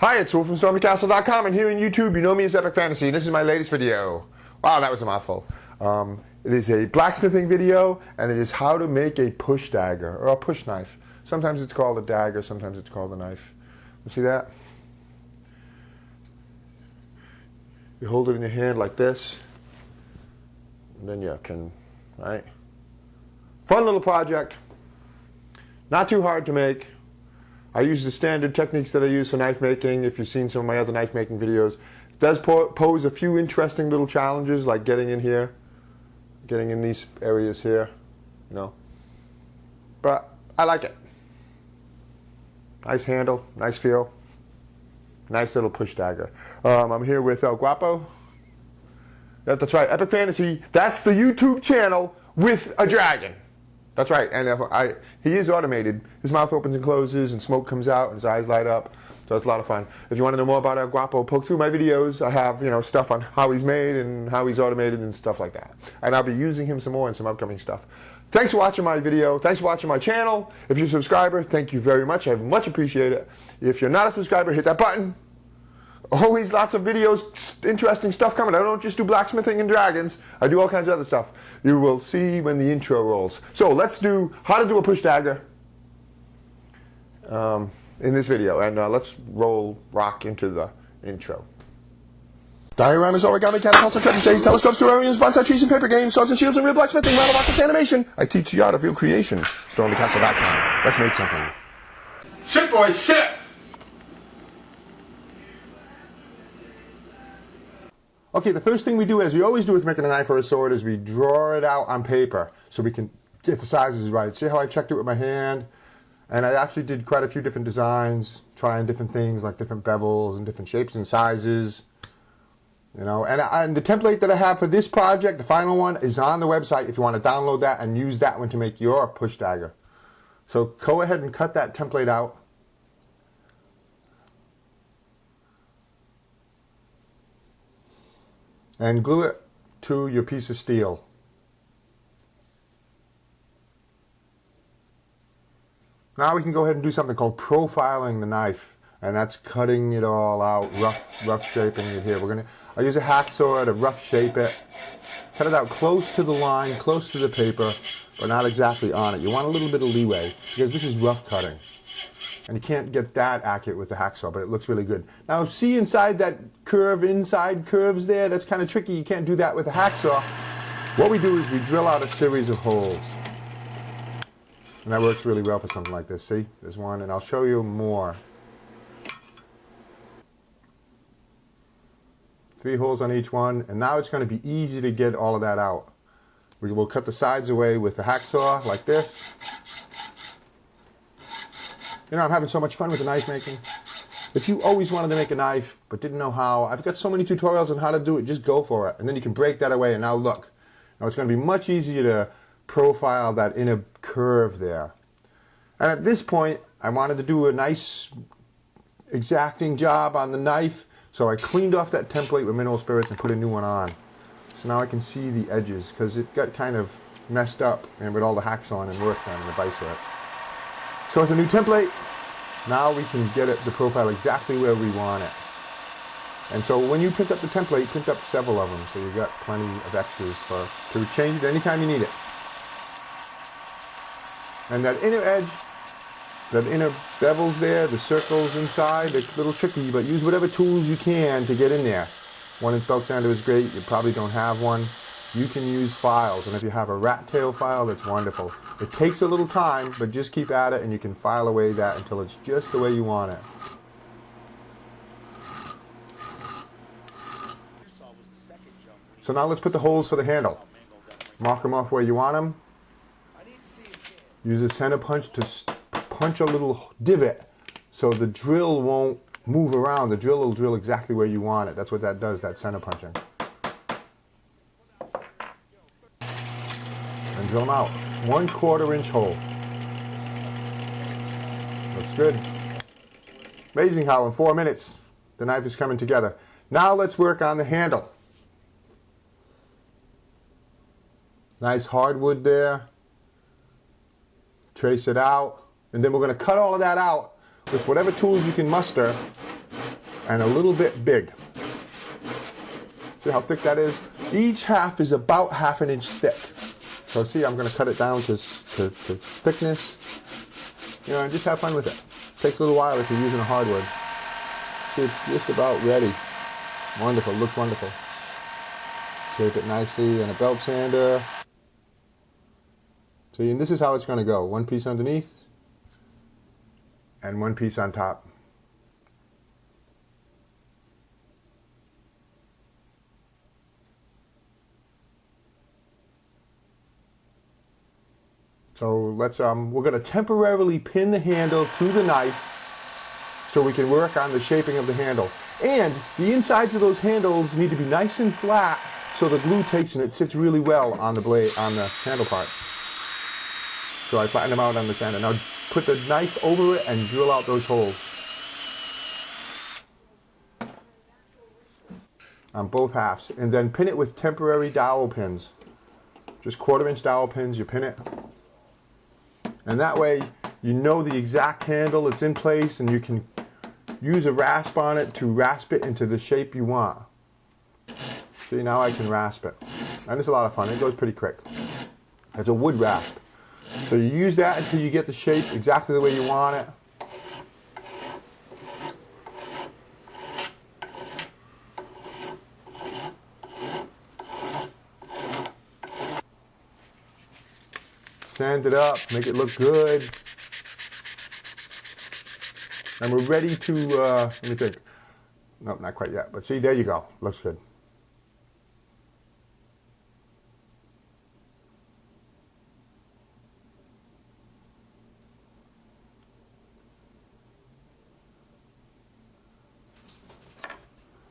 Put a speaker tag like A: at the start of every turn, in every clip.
A: Hi, it's Wolf from StormyCastle.com, and here in YouTube, you know me as Epic Fantasy, and this is my latest video. Wow, that was a mouthful. It is a blacksmithing video, and it is how to make a push dagger, or a push knife. Sometimes it's called a dagger, sometimes it's called a knife. You see that? You hold it in your hand like this, and then you can, right? Fun little project. Not too hard to make. I use the standard techniques that I use for knife making. If you've seen some of my other knife making videos, it does pose a few interesting little challenges, like getting in here, getting in these areas here, you know. But I like it. Nice handle, nice feel, nice little push dagger. I'm here with El Guapo. That's right, Epic Fantasy. That's the YouTube channel with a dragon. That's right, and he is automated. His mouth opens and closes, and smoke comes out, and his eyes light up. So it's a lot of fun. If you want to know more about El Guapo, poke through my videos. I have, stuff on how he's made and how he's automated and stuff like that. And I'll be using him some more in some upcoming stuff. Thanks for watching my video. Thanks for watching my channel. If you're a subscriber, thank you very much. I much appreciate it. If you're not a subscriber, hit that button. Always lots of videos, interesting stuff coming. I don't just do blacksmithing and dragons. I do all kinds of other stuff. You will see when the intro rolls. So let's do how to do a push dagger in this video. And let's rock into the intro. Dioramas, origami, catapults, and trebuchets, telescopes, terrariums, bonsai trees, and paper games, swords and shields, and real blacksmithing, model rockets, animation. I teach the art of real creation. StormyCastle.com. Let's make something. Sit, boys, sit! Okay, the first thing we do, as we always do with making a knife or a sword, is we draw it out on paper so we can get the sizes right. See how I checked it with my hand? And I actually did quite a few different designs, trying different things like different bevels and different shapes and sizes. And the template that I have for this project, the final one, is on the website if you want to download that and use that one to make your push dagger. So go ahead and cut that template out. And glue it to your piece of steel. Now we can go ahead and do something called profiling the knife, and that's cutting it all out, rough shaping it here. I'll use a hacksaw to rough shape it. Cut it out close to the line, close to the paper, but not exactly on it. You want a little bit of leeway because this is rough cutting. And you can't get that accurate with the hacksaw, but it looks really good. Now see inside that curve, inside curves there, that's kind of tricky. You can't do that with a hacksaw. What we do is we drill out a series of holes. And that works really well for something like this. See, there's one, and I'll show you more. 3 holes on each one, and now it's going to be easy to get all of that out. We will cut the sides away with the hacksaw like this. I'm having so much fun with the knife making. If you always wanted to make a knife but didn't know how, I've got so many tutorials on how to do it. Just go for it. And then you can break that away, and now look. Now it's going to be much easier to profile that inner curve there. And at this point, I wanted to do a nice exacting job on the knife, so I cleaned off that template with mineral spirits and put a new one on. So now I can see the edges, because it got kind of messed up and with all the hacks on and work done and the vice work. So with a new template, now we can get it, the profile exactly where we want it. And so when you print up the template, print up several of them, so you've got plenty of extras to change it anytime you need it. And that inner edge, that inner bevels there, the circles inside, they're a little tricky, but use whatever tools you can to get in there. 1-inch belt sander is great. You probably don't have one. You can use files, and if you have a rat tail file, that's wonderful. It takes a little time, but just keep at it, and you can file away that until it's just the way you want it. So now let's put the holes for the handle. Mark them off where you want them. Use a center punch to punch a little divot so the drill won't move around. The drill will drill exactly where you want it. That's what that does, that center punching. And drill them out. 1/4 inch hole. Looks good. Amazing how in 4 minutes the knife is coming together. Now let's work on the handle. Nice hardwood there. Trace it out. And then we're going to cut all of that out with whatever tools you can muster and a little bit big. See how thick that is? Each half is about 1/2 inch thick. So see, I'm going to cut it down to thickness. You know, and just have fun with it. Takes a little while if you're using a hardwood. See, it's just about ready. Wonderful, looks wonderful. Shape it nicely in a belt sander. See, and this is how it's going to go. One piece underneath and one piece on top. So let's, we're going to temporarily pin the handle to the knife so we can work on the shaping of the handle. And the insides of those handles need to be nice and flat so the glue takes and it sits really well on the blade, on the handle part. So I flatten them out on the sander. Now put the knife over it and drill out those holes on both halves. And then pin it with temporary dowel pins. Just 1/4 inch dowel pins, you pin it. And that way you know the exact handle, it's in place, and you can use a rasp on it to rasp it into the shape you want. See, now I can rasp it. And it's a lot of fun, it goes pretty quick. It's a wood rasp. So you use that until you get the shape exactly the way you want it. Sand it up, make it look good. And we're ready to, let me think. Nope, not quite yet. But see, there you go. Looks good.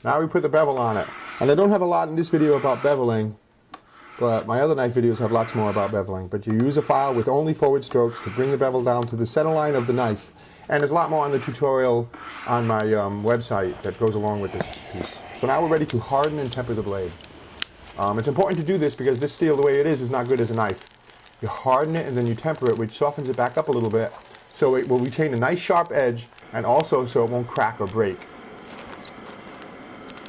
A: Now we put the bevel on it. And I don't have a lot in this video about beveling, but my other knife videos have lots more about beveling. But you use a file with only forward strokes to bring the bevel down to the center line of the knife. And there's a lot more on the tutorial on my website that goes along with this piece. So now we're ready to harden and temper the blade. It's important to do this because this steel, the way it is not good as a knife. You harden it and then you temper it, which softens it back up a little bit, so it will retain a nice sharp edge, and also so it won't crack or break.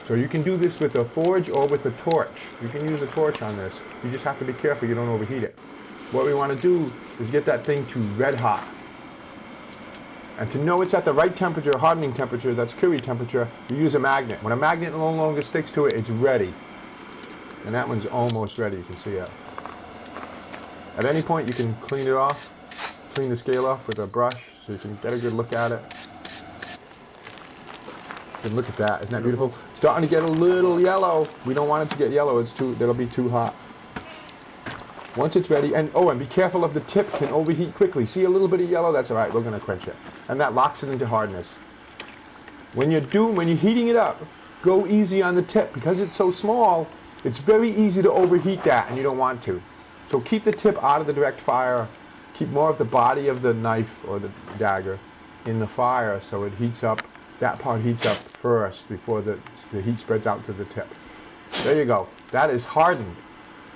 A: So you can do this with a forge or with a torch. You can use a torch on this. You just have to be careful you don't overheat it. What we want to do is get that thing to red hot. And to know it's at the right temperature, hardening temperature, that's Curie temperature, you use a magnet. When a magnet no longer sticks to it, it's ready. And that one's almost ready, you can see it. At any point you can clean it off, clean the scale off with a brush so you can get a good look at it. And look at that, isn't that beautiful? Starting to get a little yellow. We don't want it to get yellow, that'll be too hot. Once it's ready, and oh, and be careful of the tip, can overheat quickly. See a little bit of yellow? That's all right, we're going to quench it. And that locks it into hardness. When you're heating it up, go easy on the tip. Because it's so small, it's very easy to overheat that, and you don't want to. So keep the tip out of the direct fire. Keep more of the body of the knife or the dagger in the fire so it heats up. That part heats up first before the heat spreads out to the tip. There you go. That is hardened.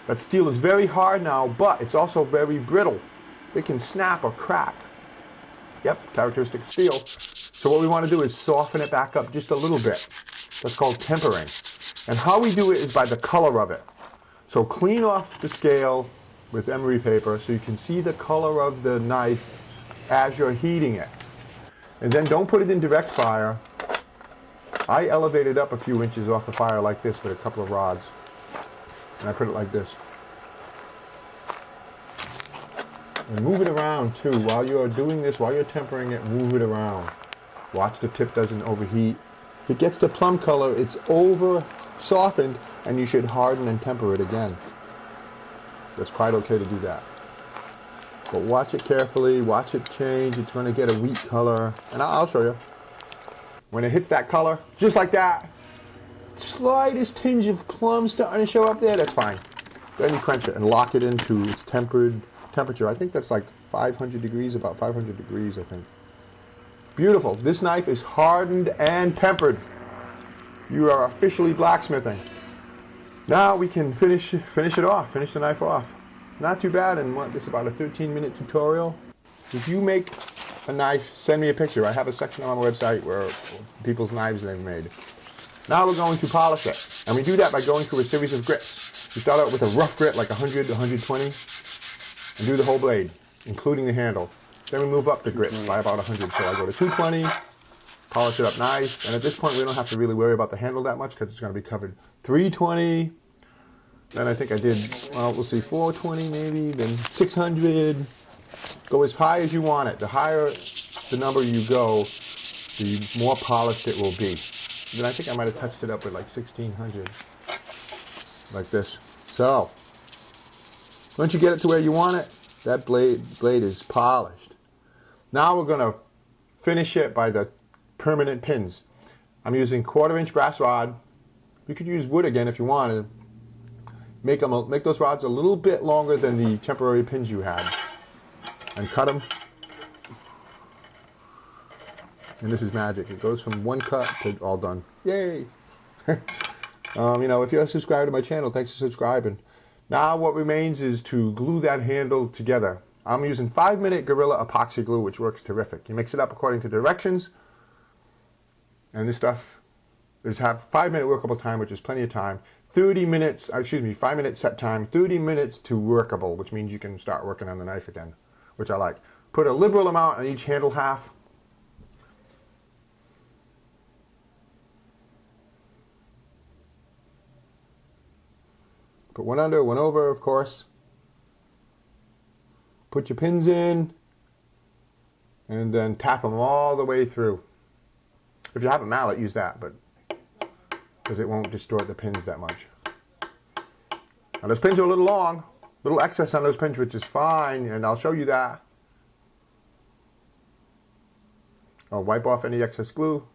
A: That steel is very hard now, but it's also very brittle. It can snap or crack. Yep, characteristic of steel. So what we want to do is soften it back up just a little bit. That's called tempering. And how we do it is by the color of it. So clean off the scale with emery paper so you can see the color of the knife as you're heating it. And then don't put it in direct fire. I elevate it up a few inches off the fire like this with a couple of rods. And I put it like this. And move it around too. While you're doing this, while you're tempering it, move it around. Watch the tip doesn't overheat. If it gets to plum color, it's over softened, and you should harden and temper it again. That's quite okay to do that. But watch it carefully, watch it change. It's going to get a wheat color. And I'll show you. When it hits that color, just like that, slightest tinge of plum starting to show up there, that's fine. Then you quench it and lock it into its tempered temperature. I think that's like 500 degrees, about 500 degrees, I think. Beautiful. This knife is hardened and tempered. You are officially blacksmithing. Now we can finish it off, finish the knife off. Not too bad in what, this is about a 13-minute tutorial. If you make
B: a knife, send me a picture. I have a section on my website where people's knives they've made. Now we're going to polish it. And we do that by going through a series of grits. You start out with a rough grit, like 100, 120, and do the whole blade, including the handle. Then we move up the grits by about 100. So I go to 220, polish it up nice. And at this point, we don't have to really worry about the handle that much because it's going to be covered. 320. Then I think I did, well, we'll see, 420 maybe, then 600. Go as high as you want it. The higher the number you go, the more polished it will be. Then I think I might have touched it up with like 1600, like this. So, once you get it to where you want it, that blade is polished. Now we're going to finish it by the permanent pins. I'm using 1/4" brass rod. You could use wood again if you wanted. Make those rods a little bit longer than the temporary pins you had. And cut them. And this is magic. It goes from one cut to all done. Yay! You know, if you're subscribed to my channel, thanks for subscribing. Now what remains is to glue that handle together. I'm using 5-minute Gorilla epoxy glue, which works terrific. You mix it up according to directions. And this stuff is have 5-minute workable time, which is plenty of time. 30 minutes, 5-minute set time, 30 minutes to workable, which means you can start working on the knife again, which I like. Put a liberal amount on each handle half. Put one under, one over, of course. Put your pins in, and then tap them all the way through. If you have a mallet, use that, but because it won't distort the pins that much. Now those pins are a little long, a little excess on those pins, which is fine, and I'll show you that. I'll wipe off any excess glue,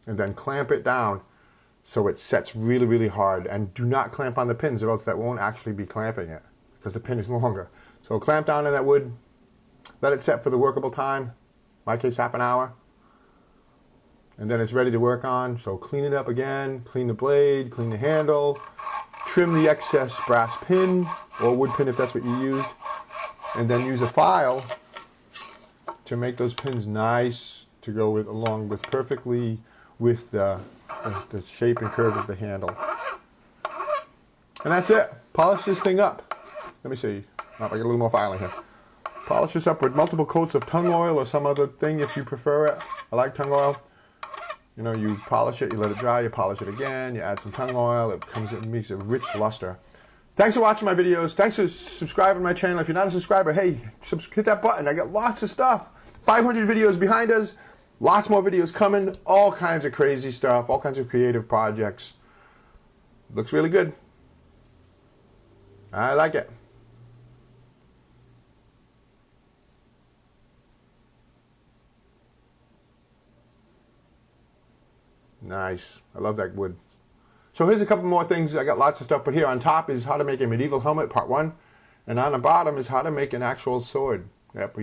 B: and then clamp it down so it sets really, really hard. And do not clamp on the pins, or else that won't actually be clamping it, because the pin is longer. So clamp down on that wood, let it set for the workable time, in my case half an hour. And then it's ready to work on. So clean it up again, clean the blade, clean the handle, trim the excess brass pin or wood pin if that's what you used, and then use a file to make those pins nice to go with along with perfectly with the shape and curve of the handle. And that's it. Polish this thing up. Let me see. I'll get a little more filing here. Polish this up with multiple coats of tung oil or some other thing if you prefer it. I like tung oil. You know, you polish it, you let it dry, you polish it again, you add some tung oil, it makes a rich luster. Thanks for watching my videos. Thanks for subscribing to my channel. If you're not a subscriber, hey, hit that button. I got lots of stuff. 500 videos behind us, lots more videos coming, all kinds of crazy stuff, all kinds of creative projects. Looks really good. I like it. Nice. I love that wood. So here's a couple more things. I got lots of stuff, but here on top is how to make a medieval helmet, part 1. And on the bottom is how to make an actual sword. Yep, we do.